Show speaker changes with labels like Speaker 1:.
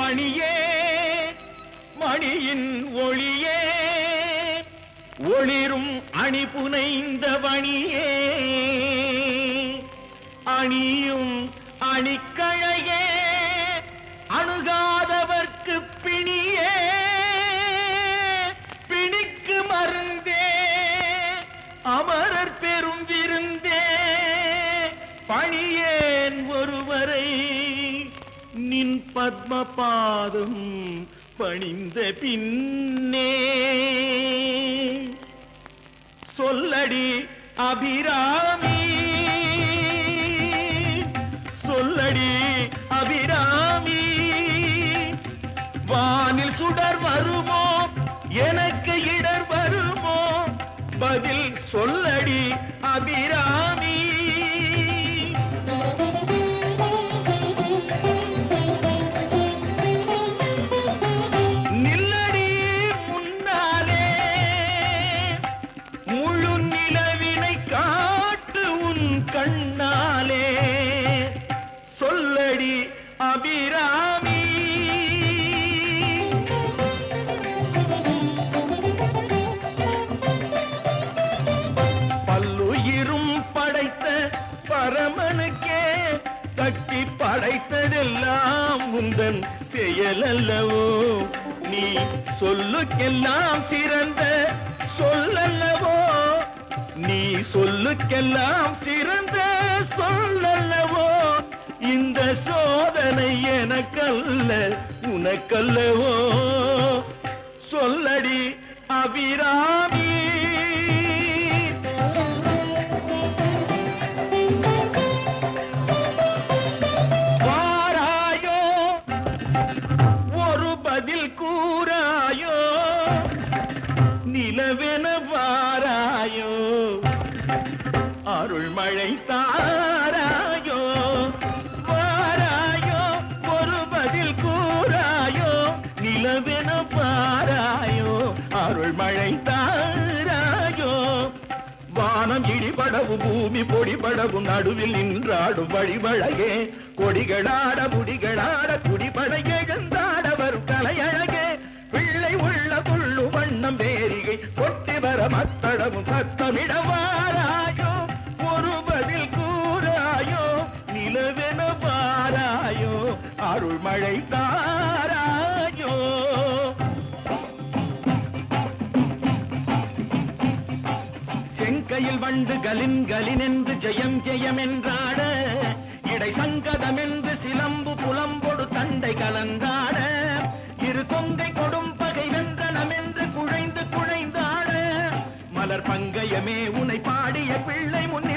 Speaker 1: மணியே மணியின் ஒளியே ஒளிரும் அணி புனைந்த வணியே அணியும் அணிக்கழையே அணுகாதவர்க்கு பிணியே பிணிக்கு மருந்தே அமரர் பெரும் விருந்தே பணியேன் ஒருவரை நின் பத்ம பாதம் பணிந்த பின்னே சொல்லடி அபிராமி சொல்லடி அபிராமி வானில் சுடர் வருமோ எனக்கு இடர் வருமோ பதில் சொல்லடி அபிராமி நில்லடி முன்னாலே முழு நிலவினை காட்டு உன் கண்ணாலே சொல்லடி அபிராமி பல்லுயிரும் படைத்த பரமனுக்கே கட்டி படைத்ததெல்லாம் உந்தன் செயலல்லவோ நீ சொல்லுக்கெல்லாம் சிறந்த சொல்லல்லவோ நீ சொல்லுக்கெல்லாம் சிறந்த சொல்லல்லவோ இந்த சோதனை எனக்கல்ல உனக்கல்லவோ சொல்லடி அபிராமி வாராயோ ஒரு பதில் கூறாயோ நிலவென வாராயோ அருள் மழை தாராயோ வாராயோ ஒரு பதில் கூறாயோ நிலவென பாராயோ அருள் மழை தாராயோ வானம் இடிபடவும் பூமி பொடிபடவும் நடுவில் நின்றாடும் வழிவழகே கொடிகளாட முடிகளாட குடிபட எழுந்தாட வரும் கலையழகே பிள்ளை உள்ள புள்ளு வண்ணம் பேரிகை கொட்டி வர மத்தளவும் சத்தமிட வாராயோ ஒரு பதில் கூறாயோ நிலவென பாராயோ அருள் மழை தாராயோ செங்கையில் வண்டு கலின் கலின் என்று ஜெயம் ஜெயம் என்றாட இடை சங்கதம் என்று சிலம்பு புலம்பொடு தண்டை கலந்தாட இரு கொங்கை கொடும் பகை வென்றனம் என்று குழைந்து குழைந்தாட மலர் பங்கயமே உனை பாடிய பிள்ளை முன்